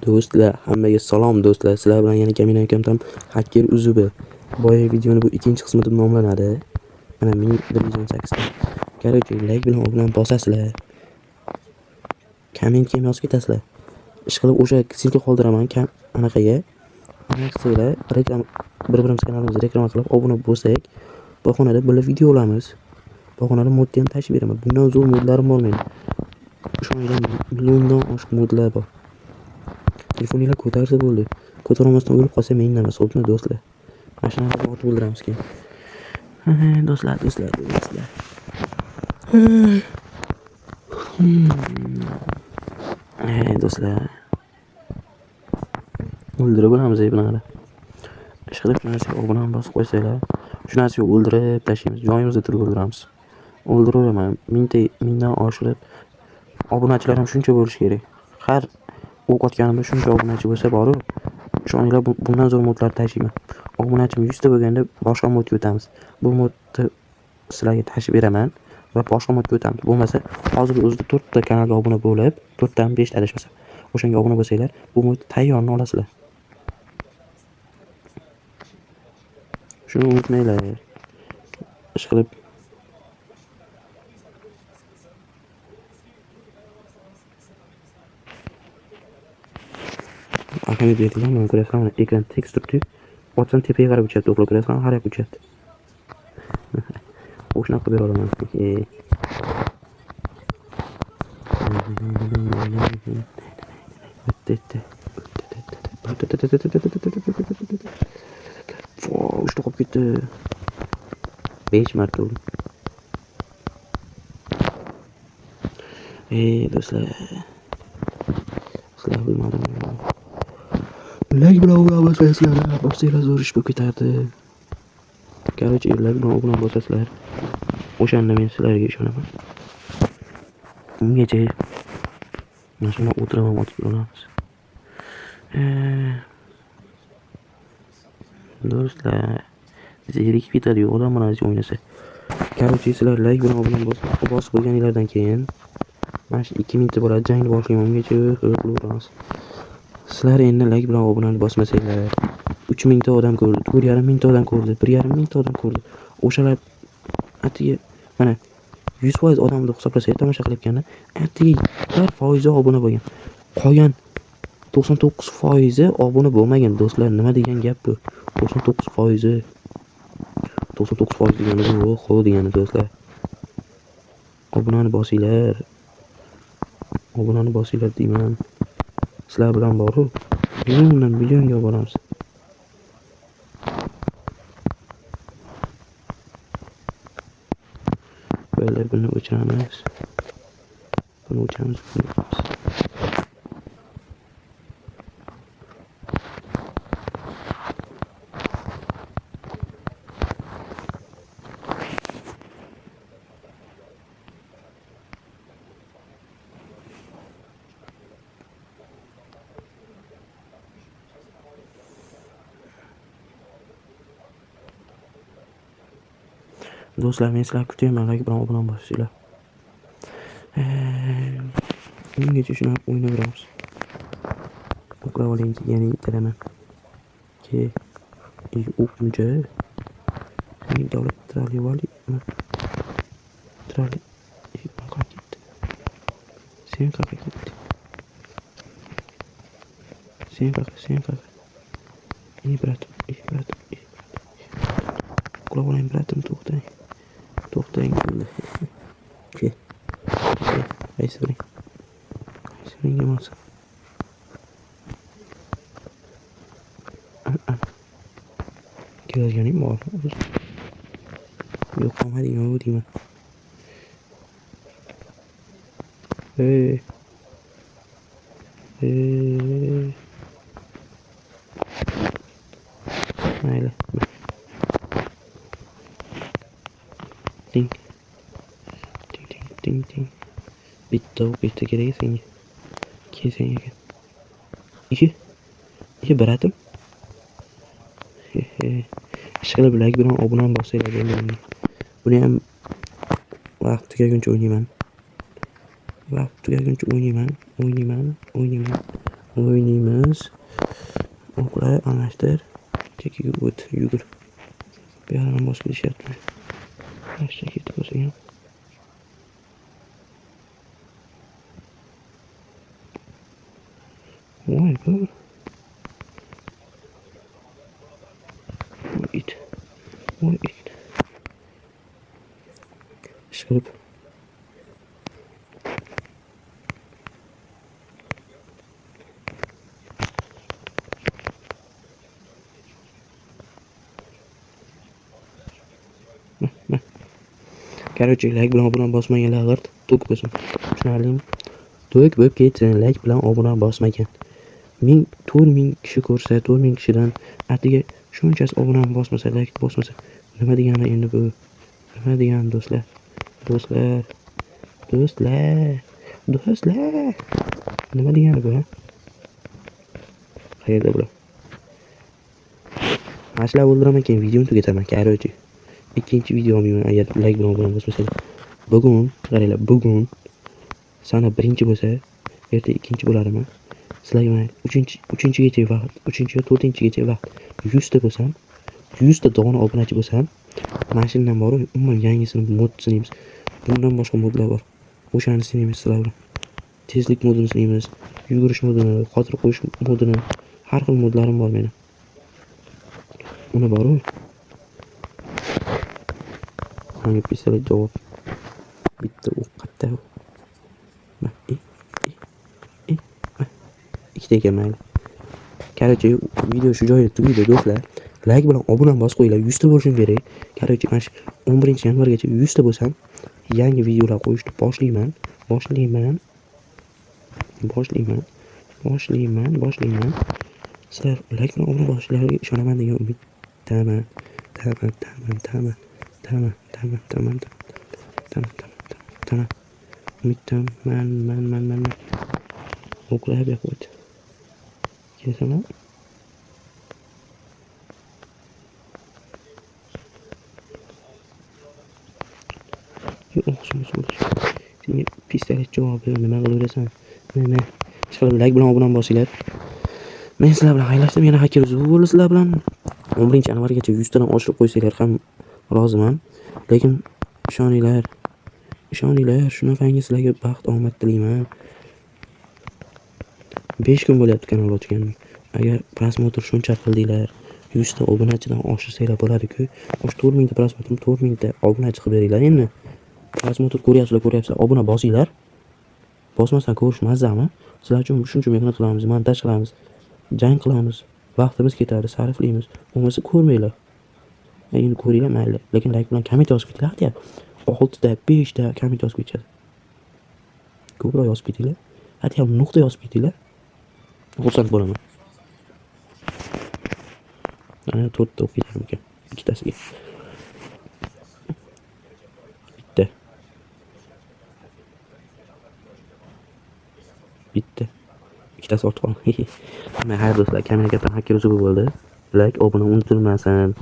Do'stlar, hammaga salom do'stlar. Sizlar bilan yana Kamina Kamtam Hacker uzubi. Boya videoni bu ikkinchi qismi deb nomlanadi. Mana 1118 ta. Короче, like bilan obuna bosasizlar. Kommentga ham yozib ketasizlar. Ishqilib o'sha ссылка qoldiraman anaqaga. Ana qilsanglar, bir-birimiz kanalimizga reklama qilib obuna bo'lsak, bahonada birga video olamiz. Bahonada modni ham tashib beraman. Bundan zo'r modlarim bor mening. O'shanda milliondan oshiq modlar bor. Telefoninglar ko'tarsa bo'ldi. Ko'tarolmasdan o'lib qolsa mening emas, xo'pmi do'stlar? Mana shu narsani otib o'ldiramiz keyin. Do'stlar. Do'stlar. O'ldirib bo'lamiz bunaqa. Ishqilib shu narsaga obuna bosib qo'ysanglar, shu narsaga o'ldirib tashlaymiz. Joyimizda turib o'ldiramiz. O'ldiraveraman. Mingdan oshirib obunachilar ham shuncha bo'lishi kerak. Har o'q otganimda shuncha obunachi bo'lsa boru, ishoninglar bundan zo'r modlar tashiyman. Obunachim 100 ta bo'lganda boshqa modga o'tamiz. Bu modni sizlarga tashib beraman va boshqa modga o'tamiz. Bo'lmasa, hozir o'zida 4 ta kanalga obuna bo'lib, 4 dan 5 ta adashmasa, o'shanga obuna bo'lsanglar, bu mod tayyorni olasizlar. Shuni unutmanglar. Ishqilib ahamiyat beringlar, mana ko'rasizlar, mana ekran tekst turibdi. Otsan tepaga qarab uchadi, to'g'ri ko'rasizlar, har yoq uchadi. O'shanaqa bera olaman. Uchta qolib ketdi. 5 marta urdim. Do'stlar. Sizlar bilmadim. Like bilan obuna bosasizlar, borsanglar zo'r ish bo'lib ketardi. Короче, like bilan obuna bosasizlar. O'shanda men sizlarga ishonaman. Ungacha mana shunday o'tiraman, otib olamiz. Do'stlar, zerikib ketadi odam mana shu o'ynasa. Короче, sizlar like bilan obuna bosib qo'yganinglardan keyin mana shu 2000 ta bo'ladi, jangni boshlayman. Ungacha qilaveramiz. Sizlar endi like bilan obunani bosmasanglar, 3000 ta odam ko'rdi, 4,5 ta odam ko'rdi, 1,5 ta odam ko'rdi. O'shalar atigi mana 100% odamni hisoblasak, tomosha qilayotganda, atigi 1% obuna bo'lgan. Qolgan 99% obuna bo'lmagan do'stlar. Nima degan gap bu? 99% degani bu, xo'p degani do'stlar. Obunani bosinglar deyman. Sizlar bilan boru millionga boramiz. Böyle bunu uçuramiz. Do'stlar, men sizlarni kutaman, like bilan obuna bosinglar. Ungacha shuni o'ynaveramiz. O'qlab oling deganing tilaman. O'quncha davlat trali sen qaqa ketdi. Sen qaqa. Bratim. O'qlab oling bratim, to'xtang. Qaysi emas. Kelganing bor. Yo'q, qolmading, deyman. Mayli. Ting. Bitta kerak senga. Kesang ekan. Ishi baratim. Ishqilib like bilan obuna bosinglar bo'ldi. Buni ham vaqt tugaguncha o'ynayman. O'ynaymiz. O'qlar, almashtir. Chekiga o't, yugur. Bu yoqdan bosib kelishyapti. Yaxshi ketib bo'lsa ham. Voy bu. It. Voy it. Ishqilib. Короче, like bilan obuna bosmaganlar g'irt tok bo'lsin. Tushunarlimi? Tok bo'lib ketsin, like bilan obuna bosmagan. 4000 kishi ko'rsa, 4000 kishidan atiga shunchasi obuna bosmasa, like bosmasa, nima degani endi bu? Nima degani do'stlar? Do'stlar. Nima degani bu? Qayerda bular? Ashla o'ldiraman, keyin videoni tugataman. Короче, ikkinchi videomi agar like bilan obuna bosmasalar. Bugun, qaranglar, bugun sana birinchi bo'lsa, erta ikkinchi bo'larmi? Sizlarga mana 3-gacha vaqt, 3-chi va 4-gacha vaqt 100 ta bo'lsam, 100 ta dona obunachi bo'lsam, mashinadan borib, umuman yangisini mod sinaymiz. Bundan boshqa modlar bor. O'shani sinaymiz sizlar bilan. Tezlik modini sinaymiz, yugurish modini, xotir qo'yish modini, har xil modlarim bor mening. Uni boru. Hangi pistolet javob? Bitta o'q qatta. Ikkita ekan mayli. Короче, video shu joyda tugaydi do'stlar. Like bilan obuna bosib qo'yinglar. 100 ta bo'lishim kerak. Короче, mana shu 11-yanvargacha 100 ta bo'lsam, yangi videolar qo'yishni boshlayman. Sizlar like bilan obuna bosishlaringizga ishonaman degan umiddaman. Umiddaman. O'qlab yo'q. Kesaman. Senga pistolet javobi nima qilaverasan? Nima? Ishqilib like bilan obuna bosinglar. Men sizlar bilan xayrlashdim. Yana hacker zuv bo'ldi sizlar bilan. 11-yanvargacha 100 tadan oshirib qo'ysanglar ham roziman. Lekin ishoninglar, shunaqangi sizlarga baxt, omad tilayman. 5 kun bo'lyapti kanal ochganim. Agar prosmotr shuncha qildinglar, 100 ta obunachidan oshirsanglar bo'ladi-ku. O'sha 4000 ta prosmotr, 4000 ta obunachi qilib beringlar endi. Prosmotr ko'ryapsizlar, obuna bosinglar. Bosmasdan ko'rish mazami? Sizlar uchun shuncha mehnat qilamiz, montaj qilamiz, jang qilamiz, vaqtimiz ketadi, sarflaymiz. Bo'lmasa ko'rmanglar. Endi ko'ringlar mayli, lekin like bilan komment yozib ketinglar, deyapti. 6 ta, 5 ta komment yozib ketadi. Ko'proq yozib ketinglar. Hatto nuqta yozib ketinglar. Xursand bo'laman. Ana 4 ta o'qiyman ekan. Ikkitasiga. Bitta. Ikkitasi ortib qoldi. Har do'stlar, kamera katta hacker bo'ldi. Like, obuna unutilmasin.